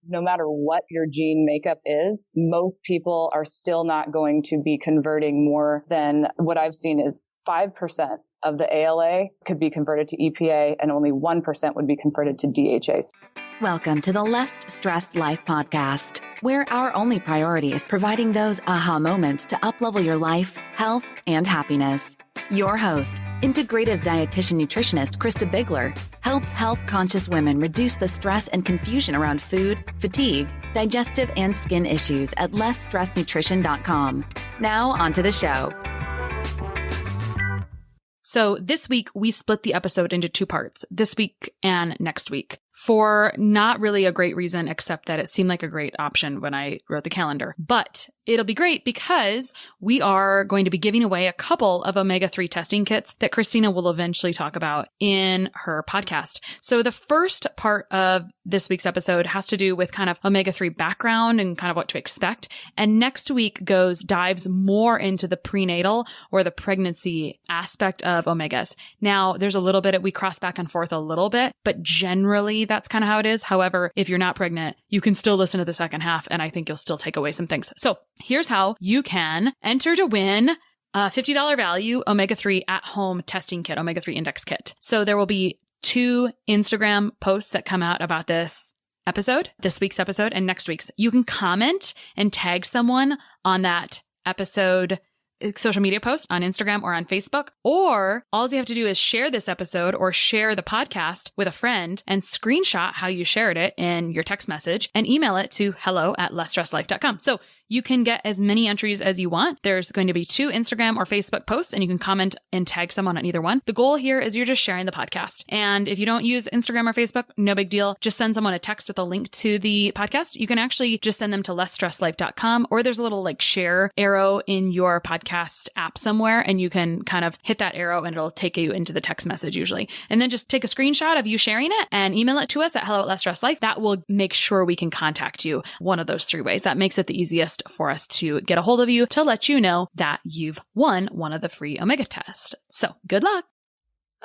no matter what your gene makeup is, most people are still not going to be converting more than what I've seen is 5% of the ALA could be converted to EPA and only 1% would be converted to DHA. Welcome to the Less Stressed Life podcast, where our only priority is providing those aha moments to uplevel your life, health, and happiness. Your host, integrative dietitian nutritionist Krista Bigler, helps health-conscious women reduce the stress and confusion around food, fatigue, digestive, and skin issues at lessstressednutrition.com. Now, onto the show. So this week, we split the episode into two parts, this week and next week, for not really a great reason, except that it seemed like a great option when I wrote the calendar. But it'll be great because we are going to be giving away a couple of omega-3 testing kits that Kristina will eventually talk about in her podcast. So the first part of this week's episode has to do with kind of omega-3 background and kind of what to expect. And next week dives more into the prenatal or the pregnancy aspect of omegas. Now, there's a little bit, we cross back and forth a little bit, but generally that's kind of how it is. However, if you're not pregnant, you can still listen to the second half and I think you'll still take away some things. So here's how you can enter to win a $50 value omega-3 at-home testing kit, omega-3 index kit. So there will be 2 Instagram posts that come out about this week's episode and next week's. You can comment and tag someone on that episode social media post on Instagram or on Facebook, or all you have to do is share this episode or share the podcast with a friend and screenshot how you shared it in your text message and email it to hello@lessstressedlife.com. So you can get as many entries as you want. There's going to be 2 Instagram or Facebook posts and you can comment and tag someone on either one. The goal here is you're just sharing the podcast. And if you don't use Instagram or Facebook, no big deal. Just send someone a text with a link to the podcast. You can actually just send them to lessstressedlife.com, or there's a little share arrow in your podcast app somewhere and you can kind of hit that arrow and it'll take you into the text message usually. And then just take a screenshot of you sharing it and email it to us at hello@lessstressedlife. That will make sure we can contact you one of those 3 ways. That makes it the easiest for us to get a hold of you to let you know that you've won one of the free Omega tests. So good luck.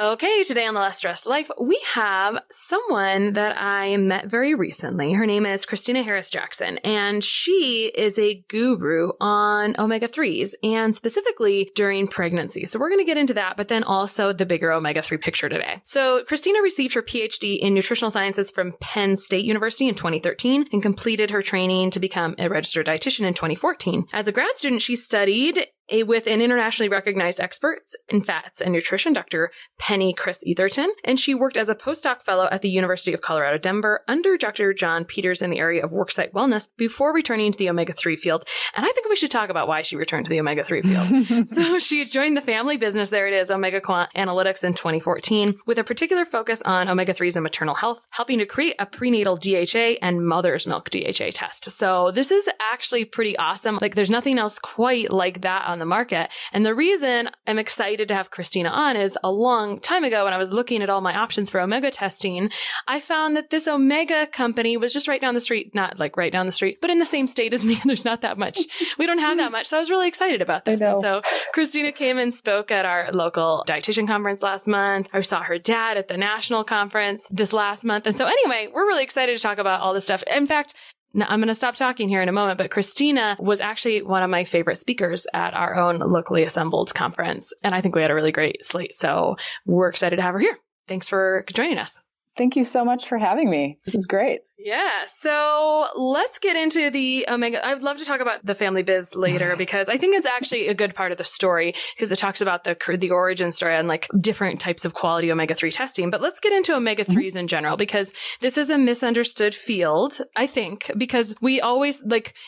Okay, today on the Less Stressed Life, we have someone that I met very recently. Her name is Kristina Harris Jackson, and she is a guru on omega-3s and specifically during pregnancy. So we're going to get into that, but then also the bigger omega-3 picture today. So Kristina received her PhD in nutritional sciences from Penn State University in 2013 and completed her training to become a registered dietitian in 2014. As a grad student, she studied with an internationally recognized expert in fats and nutrition, Dr. Penny Kris Etherton, and she worked as a postdoc fellow at the University of Colorado, Denver, under Dr. John Peters in the area of worksite wellness before returning to the omega-3 field. And I think we should talk about why she returned to the omega-3 field. So she joined the family business, there it is, Omega Quant Analytics in 2014, with a particular focus on omega-3s and maternal health, helping to create a prenatal DHA and mother's milk DHA test. So this is actually pretty awesome. There's nothing else quite like that on the market. And the reason I'm excited to have Kristina on is a long time ago when I was looking at all my options for omega testing, I found that this Omega company was just right down the street, not right down the street, but in the same state as me. There's not that much. We don't have that much. So I was really excited about this. And so Kristina came and spoke at our local dietitian conference last month. I saw her dad at the national conference this last month. And so anyway, we're really excited to talk about all this stuff. In fact, now, I'm going to stop talking here in a moment, but Kristina was actually one of my favorite speakers at our own locally assembled conference. And I think we had a really great slate. So we're excited to have her here. Thanks for joining us. Thank you so much for having me. This is great. Yeah. So let's get into the omega. I'd love to talk about the family biz later because I think it's actually a good part of the story because it talks about the origin story and different types of quality omega-3 testing. But let's get into omega-3s in general because this is a misunderstood field, I think, because we always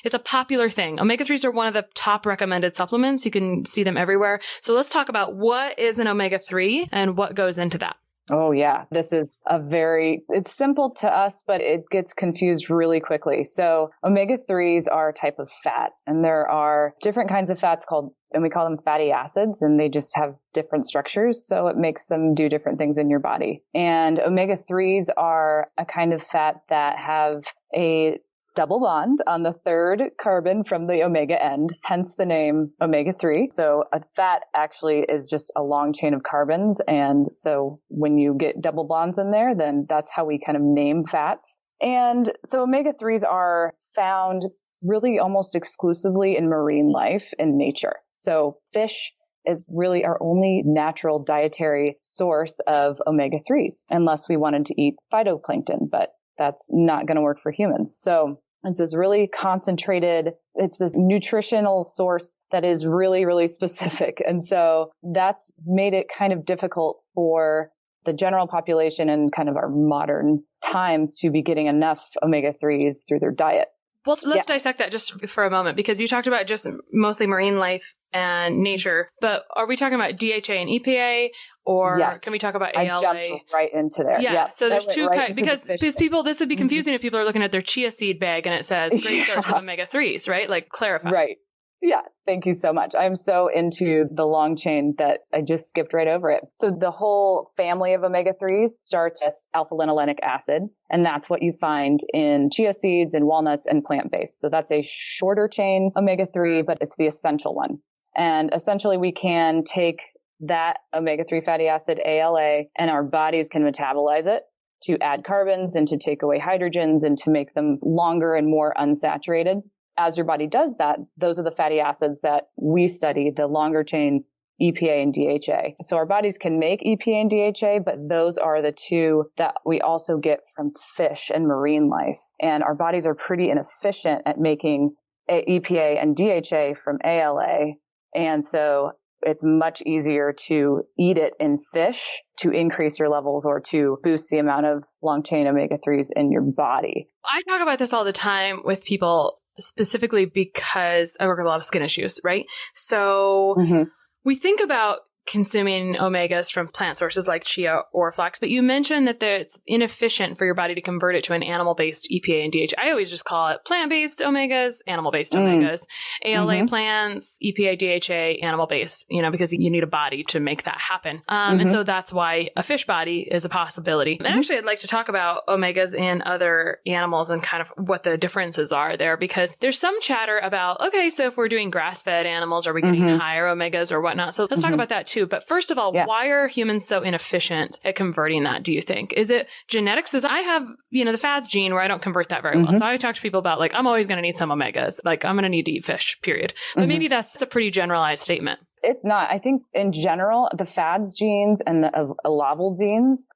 it's a popular thing. Omega-3s are one of the top recommended supplements. You can see them everywhere. So let's talk about what is an omega-3 and what goes into that. Oh, yeah. This is it's simple to us, but it gets confused really quickly. So omega-3s are a type of fat, and there are different kinds of fats and we call them fatty acids, and they just have different structures. So it makes them do different things in your body. And omega-3s are a kind of fat that have a double bond on the 3rd carbon from the omega end, hence the name omega-3. So a fat actually is just a long chain of carbons. And so when you get double bonds in there, then that's how we kind of name fats. And so omega-3s are found really almost exclusively in marine life in nature. So fish is really our only natural dietary source of omega-3s, unless we wanted to eat phytoplankton, but that's not going to work for humans. So it's this really concentrated, it's this nutritional source that is really, really specific. And so that's made it kind of difficult for the general population and kind of our modern times to be getting enough omega-3s through their diet. Well, let's dissect that just for a moment, because you talked about just mostly marine life and nature, but are we talking about DHA and EPA, or can we talk about ALA? I jumped right into there. Yeah. So there's two kinds, because people, this would be confusing if people are looking at their chia seed bag and it says great source of omega-3s, right? Like clarify. Right. Yeah. Thank you so much. I'm so into the long chain that I just skipped right over it. So the whole family of omega-3s starts with alpha-linolenic acid, and that's what you find in chia seeds and walnuts and plant-based. So that's a shorter chain omega-3, but it's the essential one. And essentially we can take that omega-3 fatty acid, ALA, and our bodies can metabolize it to add carbons and to take away hydrogens and to make them longer and more unsaturated. As your body does that, those are the fatty acids that we study, the longer chain EPA and DHA. So our bodies can make EPA and DHA, but those are the two that we also get from fish and marine life. And our bodies are pretty inefficient at making EPA and DHA from ALA. And so it's much easier to eat it in fish to increase your levels or to boost the amount of long chain omega-3s in your body. I talk about this all the time with people, specifically because I work with a lot of skin issues, right? So we think about consuming omegas from plant sources like chia or flax, but you mentioned that it's inefficient for your body to convert it to an animal-based EPA and DHA. I always just call it plant-based omegas, animal-based omegas, ALA plants, EPA, DHA, animal-based, because you need a body to make that happen. And so that's why a fish body is a possibility. And actually, I'd like to talk about omegas in other animals and kind of what the differences are there, because there's some chatter about, okay, so if we're doing grass-fed animals, are we getting higher omegas or whatnot? So let's talk about that too. But first of all, why are humans so inefficient at converting that, do you think? Is it genetics? Because I have, the FADS gene where I don't convert that very well. So I talk to people about I'm always going to need some omegas. I'm going to need to eat fish, period. But maybe that's a pretty generalized statement. It's not. I think in general, the FADS genes and the allowable genes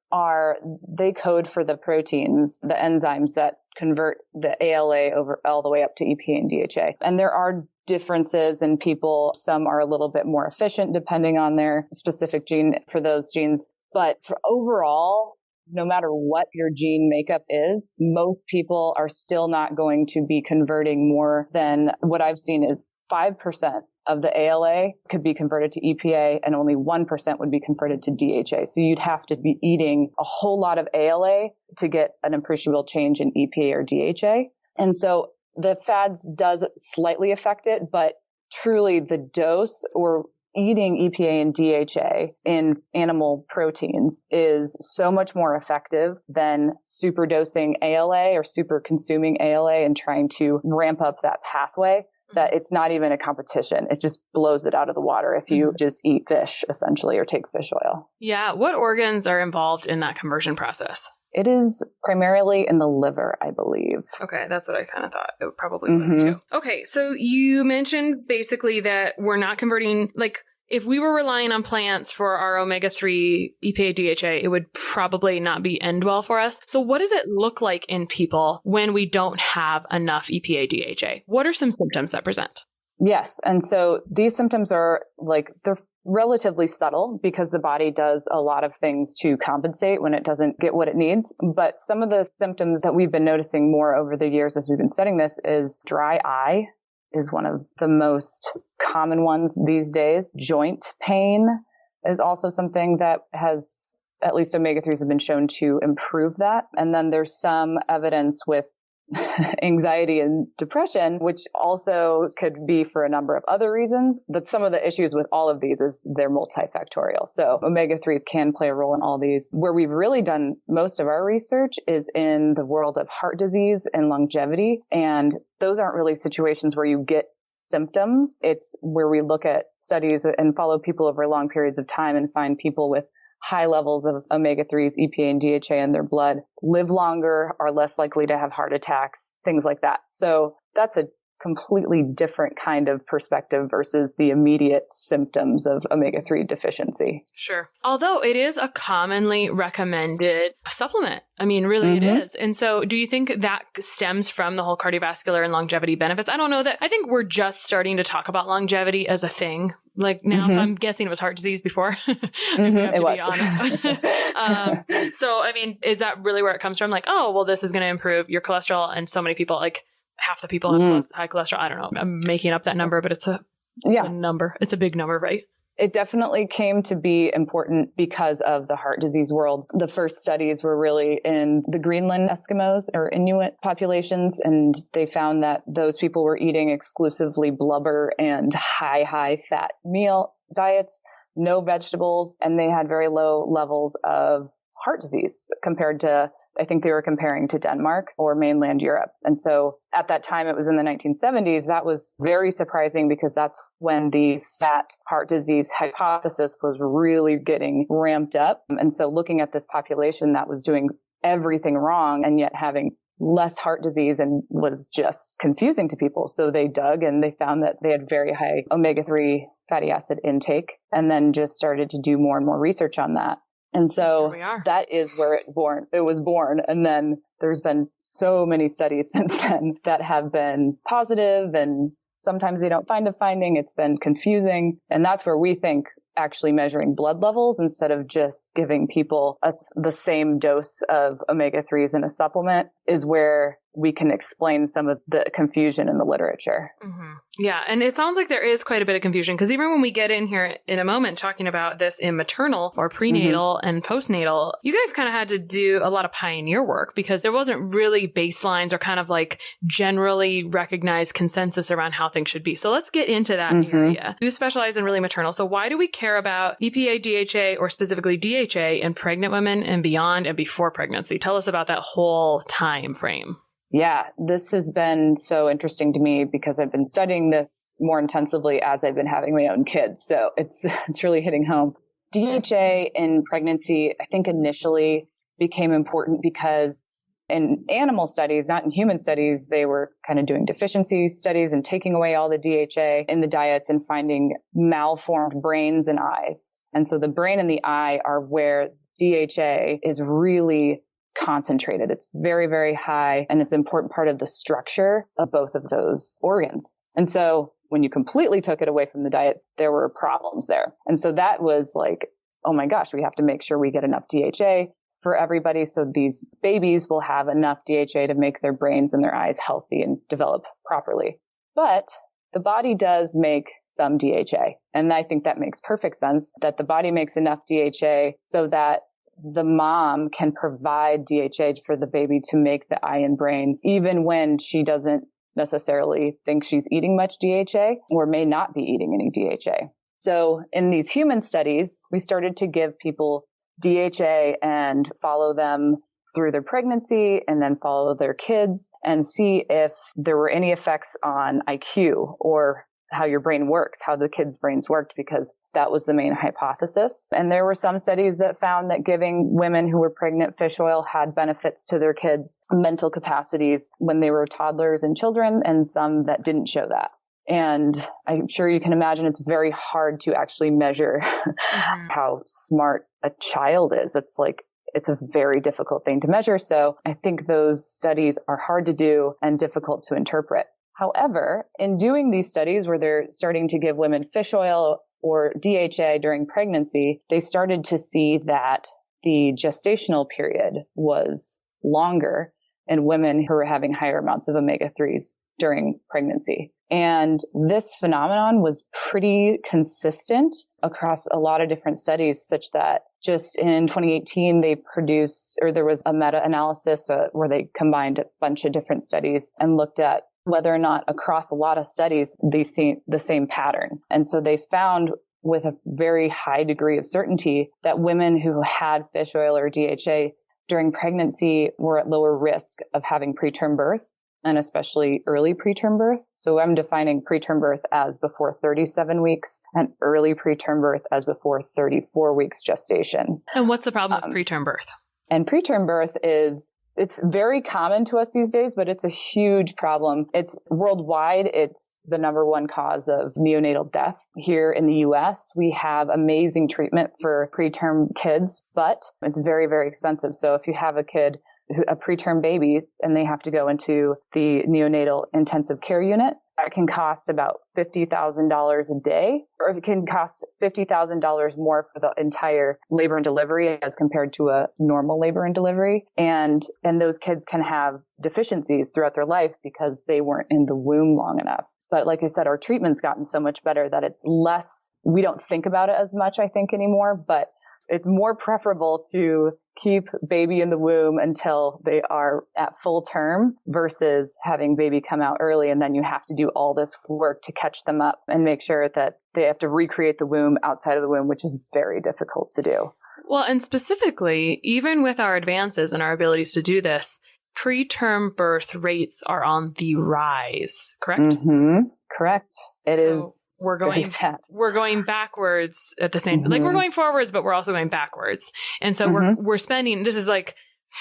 they code for the proteins, the enzymes that convert the ALA over all the way up to EPA and DHA. And there are differences in people. Some are a little bit more efficient depending on their specific gene for those genes. But for overall, no matter what your gene makeup is, most people are still not going to be converting more than what I've seen is 5% of the ALA could be converted to EPA and only 1% would be converted to DHA. So you'd have to be eating a whole lot of ALA to get an appreciable change in EPA or DHA. And so the FADS does slightly affect it, but truly the dose or eating EPA and DHA in animal proteins is so much more effective than super dosing ALA or super consuming ALA and trying to ramp up that pathway, that it's not even a competition. It just blows it out of the water if you just eat fish, essentially, or take fish oil. Yeah. What organs are involved in that conversion process? It is primarily in the liver, I believe. Okay, that's what I kind of thought it probably was too. Okay, so you mentioned basically that we're not converting, if we were relying on plants for our omega-3 EPA, DHA, it would probably not end well for us. So what does it look like in people when we don't have enough EPA, DHA? What are some symptoms that present? Yes. And so these symptoms are they're relatively subtle because the body does a lot of things to compensate when it doesn't get what it needs. But some of the symptoms that we've been noticing more over the years as we've been studying this is dry eye is one of the most common ones these days. Joint pain is also something that has, at least omega-3s have been shown to improve that. And then there's some evidence with anxiety and depression, which also could be for a number of other reasons. But some of the issues with all of these is they're multifactorial. So omega-3s can play a role in all these. Where we've really done most of our research is in the world of heart disease and longevity. And those aren't really situations where you get symptoms. It's where we look at studies and follow people over long periods of time and find people with high levels of omega-3s, EPA and DHA in their blood live longer, are less likely to have heart attacks, things like that. So that's a completely different kind of perspective versus the immediate symptoms of omega-3 deficiency. Sure. Although it is a commonly recommended supplement. I mean, really it is. And so do you think that stems from the whole cardiovascular and longevity benefits? I don't know that. I think we're just starting to talk about longevity as a thing like now. So I'm guessing it was heart disease before. It was. Be honest. So, I mean, is that really where it comes from? Like, oh, well, this is going to improve your cholesterol. And so many people, like half the people have high cholesterol. I don't know. I'm making up that number, but it's a number. It's a big number, right? It definitely came to be important because of the heart disease world. The first studies were really in the Greenland Eskimos or Inuit populations, and they found that those people were eating exclusively blubber and high fat meals, diets, no vegetables, and they had very low levels of heart disease compared to, I think they were comparing to Denmark or mainland Europe. And so at that time, it was in the 1970s, that was very surprising because that's when the fat heart disease hypothesis was really getting ramped up. And so looking at this population that was doing everything wrong and yet having less heart disease and was just confusing to people. So they dug and they found that they had very high omega-3 fatty acid intake and then just started to do more and more research on that. And so that is where it was born. And then there's been so many studies since then that have been positive, and sometimes they don't find a finding. It's been confusing. And that's where we think actually measuring blood levels instead of just giving people the same dose of omega-3s in a supplement is where we can explain some of the confusion in the literature. Yeah. And it sounds like there is quite a bit of confusion because even when we get in here in a moment talking about this in maternal or prenatal and postnatal, you guys kind of had to do a lot of pioneer work because there wasn't really baselines or kind of like generally recognized consensus around how things should be. So let's get into that area. You specialize in really maternal. So why do we care about EPA, DHA, or specifically DHA in pregnant women and beyond and before pregnancy? Tell us about that whole time frame. Yeah, this has been so interesting to me because I've been studying this more intensively as I've been having my own kids. So it's really hitting home. DHA in pregnancy, I think initially became important because in animal studies, not in human studies, they were kind of doing deficiency studies and taking away all the DHA in the diets and finding malformed brains and eyes. And so the brain and the eye are where DHA is really concentrated. It's very, very high, and it's an important part of the structure of both of those organs. And so when you completely took it away from the diet, there were problems there. And so that was like, oh my gosh, we have to make sure we get enough DHA for everybody so these babies will have enough DHA to make their brains and their eyes healthy and develop properly. But the body does make some DHA. And I think that makes perfect sense that the body makes enough DHA so that the mom can provide DHA for the baby to make the eye and brain, even when she doesn't necessarily think she's eating much DHA or may not be eating any DHA. So in these human studies, we started to give people DHA and follow them through their pregnancy and then follow their kids and see if there were any effects on IQ or how your brain works, how the kids' brains worked, because that was the main hypothesis. And there were some studies that found that giving women who were pregnant fish oil had benefits to their kids' mental capacities when they were toddlers and children, and some that didn't show that. And I'm sure you can imagine it's very hard to actually measure how smart a child is. It's a very difficult thing to measure. So I think those studies are hard to do and difficult to interpret. However, in doing these studies where they're starting to give women fish oil or DHA during pregnancy, they started to see that the gestational period was longer in women who were having higher amounts of omega-3s during pregnancy. And this phenomenon was pretty consistent across a lot of different studies, such that just in 2018, there was a meta-analysis where they combined a bunch of different studies and looked at whether or not across a lot of studies, they see the same pattern. And so they found with a very high degree of certainty that women who had fish oil or DHA during pregnancy were at lower risk of having preterm birth and especially early preterm birth. So I'm defining preterm birth as before 37 weeks and early preterm birth as before 34 weeks gestation. And what's the problem with preterm birth? And preterm birth it's very common to us these days, but it's a huge problem. It's worldwide. It's the number one cause of neonatal death. Here in the US, we have amazing treatment for preterm kids, but it's very, very expensive. So if you have a preterm baby, and they have to go into the neonatal intensive care unit, that can cost about $50,000 a day, or it can cost $50,000 more for the entire labor and delivery as compared to a normal labor and delivery. And those kids can have deficiencies throughout their life because they weren't in the womb long enough. But like I said, our treatment's gotten so much better that it's less, we don't think about it as much, I think, anymore, but it's more preferable to keep baby in the womb until they are at full term versus having baby come out early. And then you have to do all this work to catch them up and make sure that they have to recreate the womb outside of the womb, which is very difficult to do. Well, and specifically, even with our advances and our abilities to do this, preterm birth rates are on the rise, correct? Mm-hmm. Correct. It is. We're going backwards at the same, like we're going forwards, but we're also going backwards. And so we're spending, this is like,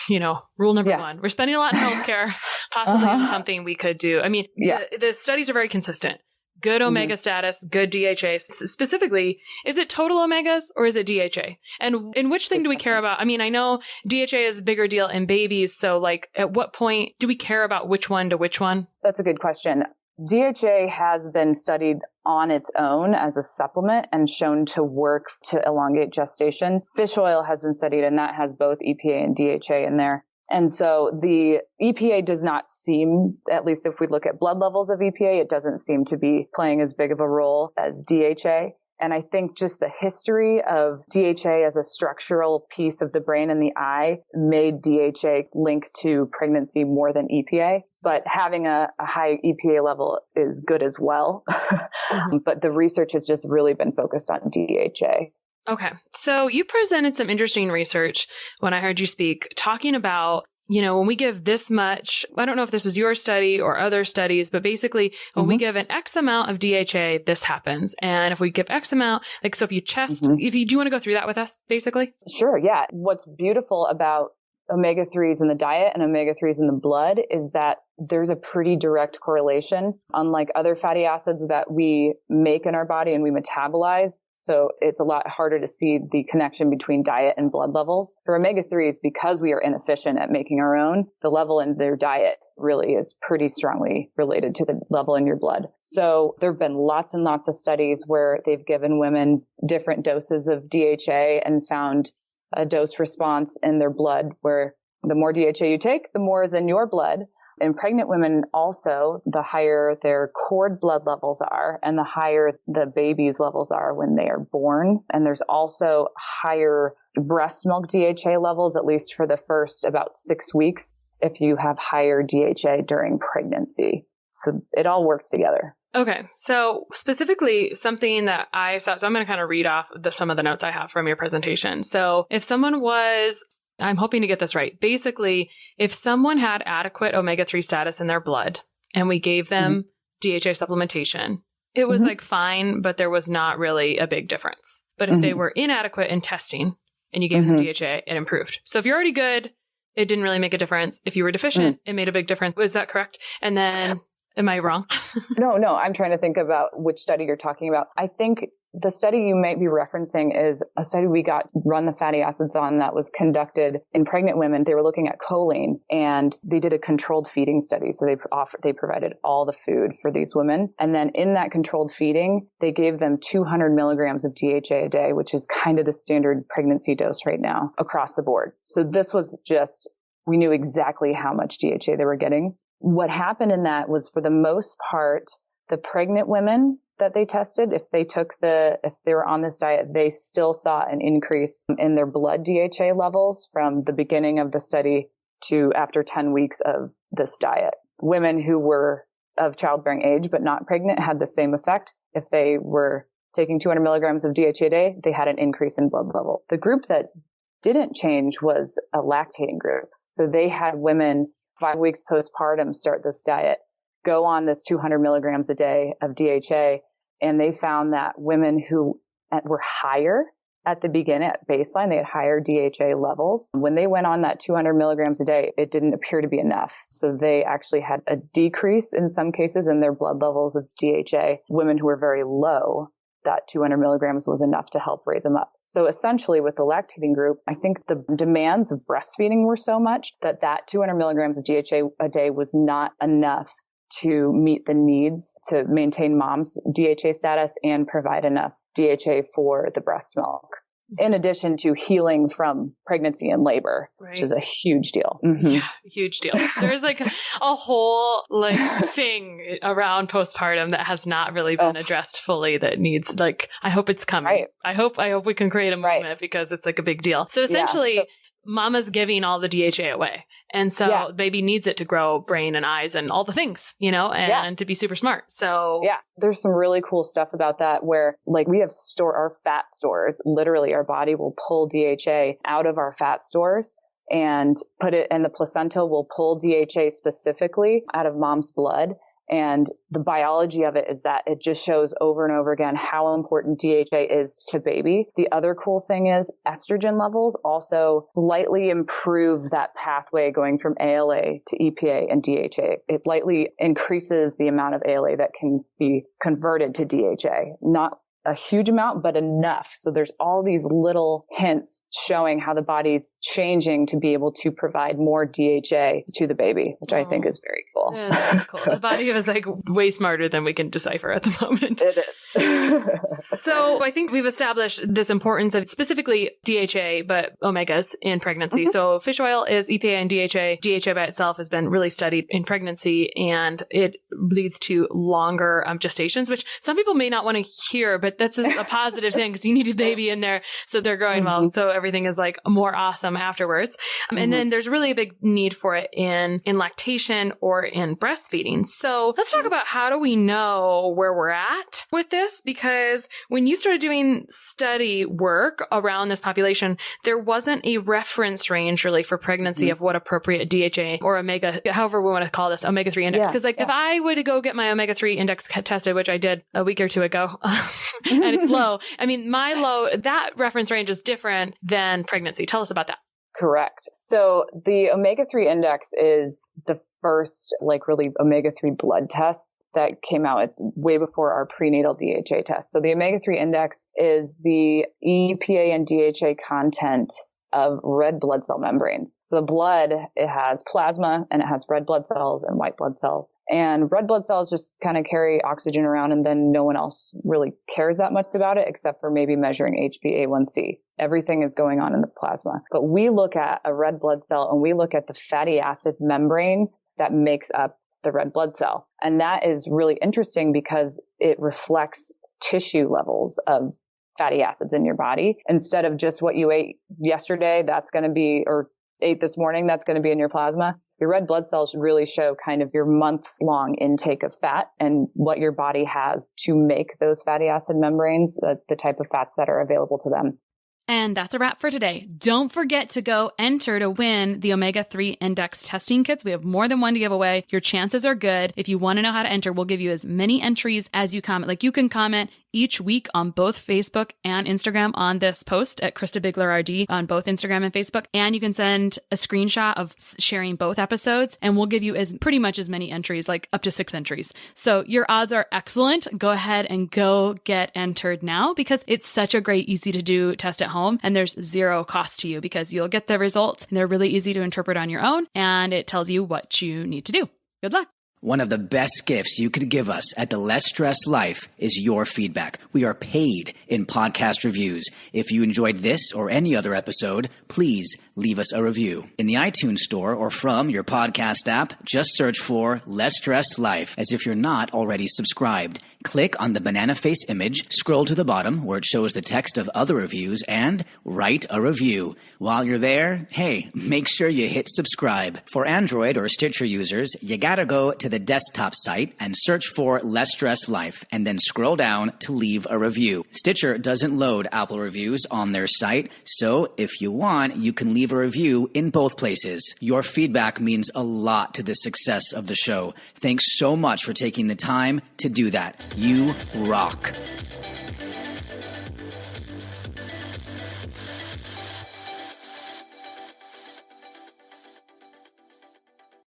rule number one, we're spending a lot in healthcare, possibly on something we could do. I mean, the studies are very consistent. Good omega status, good DHA. Specifically, is it total omegas or is it DHA? And in which thing do we care about? I mean, I know DHA is a bigger deal in babies. So like at what point do we care about which one to which one? That's a good question. DHA has been studied on its own as a supplement and shown to work to elongate gestation. Fish oil has been studied, and that has both EPA and DHA in there. And so the EPA does not seem, at least if we look at blood levels of EPA, it doesn't seem to be playing as big of a role as DHA. And I think just the history of DHA as a structural piece of the brain and the eye made DHA link to pregnancy more than EPA. But having a high EPA level is good as well. But the research has just really been focused on DHA. Okay. So you presented some interesting research when I heard you speak, talking about, when we give this much, I don't know if this was your study or other studies, but basically when we give an X amount of DHA, this happens. And if we give X amount, so if you do you want to go through that with us, basically? Sure. Yeah. What's beautiful about omega-3s in the diet and omega-3s in the blood is that there's a pretty direct correlation, unlike other fatty acids that we make in our body and we metabolize. So it's a lot harder to see the connection between diet and blood levels. For omega-3s, because we are inefficient at making our own, the level in their diet really is pretty strongly related to the level in your blood. So there have been lots and lots of studies where they've given women different doses of DHA and found a dose response in their blood where the more DHA you take, the more is in your blood. In pregnant women also, the higher their cord blood levels are and the higher the baby's levels are when they are born. And there's also higher breast milk DHA levels, at least for the first about 6 weeks, if you have higher DHA during pregnancy. So it all works together. Okay. So specifically something that I saw, so I'm going to kind of read off some of the notes I have from your presentation. So if someone I'm hoping to get this right. Basically, if someone had adequate omega-3 status in their blood and we gave them DHA supplementation, it was fine, but there was not really a big difference. But if they were inadequate in testing and you gave them DHA, it improved. So if you're already good, it didn't really make a difference. If you were deficient, it made a big difference. Was that correct? And then, am I wrong? No, I'm trying to think about which study you're talking about. I think the study you might be referencing is a study we run the fatty acids on that was conducted in pregnant women. They were looking at choline and they did a controlled feeding study. So they provided all the food for these women. And then in that controlled feeding, they gave them 200 milligrams of DHA a day, which is kind of the standard pregnancy dose right now across the board. So this was we knew exactly how much DHA they were getting. What happened in that was, for the most part, the pregnant women that they tested, if they were on this diet, they still saw an increase in their blood DHA levels from the beginning of the study to after 10 weeks of this diet. Women who were of childbearing age but not pregnant had the same effect. If they were taking 200 milligrams of DHA a day, they had an increase in blood level. The group that didn't change was a lactating group. So they had women 5 weeks postpartum, start this diet, go on this 200 milligrams a day of DHA. And they found that women who were higher at the beginning, at baseline, they had higher DHA levels. When they went on that 200 milligrams a day, it didn't appear to be enough. So they actually had a decrease in some cases in their blood levels of DHA. Women who were very low, that 200 milligrams was enough to help raise them up. So essentially with the lactating group, I think the demands of breastfeeding were so much that 200 milligrams of DHA a day was not enough to meet the needs to maintain mom's DHA status and provide enough DHA for the breast milk, in addition to healing from pregnancy and labor, which is a huge deal. Mm-hmm. Yeah, huge deal. There's like a whole thing around postpartum that has not really been addressed fully that needs, I hope it's coming. Right. I hope we can create a movement because it's like a big deal. So essentially, mama's giving all the DHA away. And so baby needs it to grow brain and eyes and all the things, and to be super smart. So there's some really cool stuff about that where we have our fat stores. Literally our body will pull DHA out of our fat stores and put it, and the placenta will pull DHA specifically out of mom's blood. And the biology of it is that it just shows over and over again how important DHA is to baby. The other cool thing is estrogen levels also slightly improve that pathway going from ALA to EPA and DHA. It slightly increases the amount of ALA that can be converted to DHA. Not a huge amount, but enough. So there's all these little hints showing how the body's changing to be able to provide more DHA to the baby, which I think is very cool. Yeah, that's cool. The body is way smarter than we can decipher at the moment. It is. So I think we've established this importance of specifically DHA, but omegas in pregnancy. Mm-hmm. So fish oil is EPA and DHA. DHA by itself has been really studied in pregnancy, and it leads to longer gestations, which some people may not want to hear, but that's a positive thing because you need a baby in there so they're growing well. So everything is more awesome afterwards. And then there's really a big need for it in lactation or in breastfeeding. So let's talk about how do we know where we're at with this? Because when you started doing study work around this population, there wasn't a reference range really for pregnancy of what appropriate DHA or omega, however we want to call this, omega-3 index. Because if I were to go get my omega-3 index tested, which I did a week or two ago, and it's low. I mean, that reference range is different than pregnancy. Tell us about that. Correct. So the omega-3 index is the first really omega-3 blood test that came out way before our prenatal DHA test. So the omega-3 index is the EPA and DHA content of red blood cell membranes. So the blood, it has plasma and it has red blood cells and white blood cells. And red blood cells just kind of carry oxygen around, and then no one else really cares that much about it except for maybe measuring HbA1c. Everything is going on in the plasma. But we look at a red blood cell and we look at the fatty acid membrane that makes up the red blood cell. And that is really interesting because it reflects tissue levels of fatty acids in your body. Instead of just what you ate yesterday, that's going to be, or ate this morning, that's going to be in your plasma. Your red blood cells really show kind of your months long intake of fat and what your body has to make those fatty acid membranes, the type of fats that are available to them. And that's a wrap for today. Don't forget to go enter to win the omega-3 index testing kits. We have more than one to give away. Your chances are good. If you want to know how to enter, we'll give you as many entries as you comment. You can comment each week on both Facebook and Instagram on this post at Krista Bigler RD on both Instagram and Facebook. And you can send a screenshot of sharing both episodes, and we'll give you pretty much as many entries, up to 6 entries. So your odds are excellent. Go ahead and go get entered now because it's such a great, easy to do test at home, and there's zero cost to you because you'll get the results and they're really easy to interpret on your own, and it tells you what you need to do. Good luck. One of the best gifts you could give us at the Less Stressed Life is your feedback. We are paid in podcast reviews. If you enjoyed this or any other episode, please leave us a review. In the iTunes store or from your podcast app, just search for Less Stressed Life as if you're not already subscribed. Click on the banana face image, scroll to the bottom where it shows the text of other reviews, and write a review. While you're there, hey, make sure you hit subscribe. For Android or Stitcher users, you gotta go to the desktop site and search for Less Stress Life, and then scroll down to leave a review. Stitcher doesn't load Apple reviews on their site, so if you want, you can leave a review in both places. Your feedback means a lot to the success of the show. Thanks so much for taking the time to do that. You rock.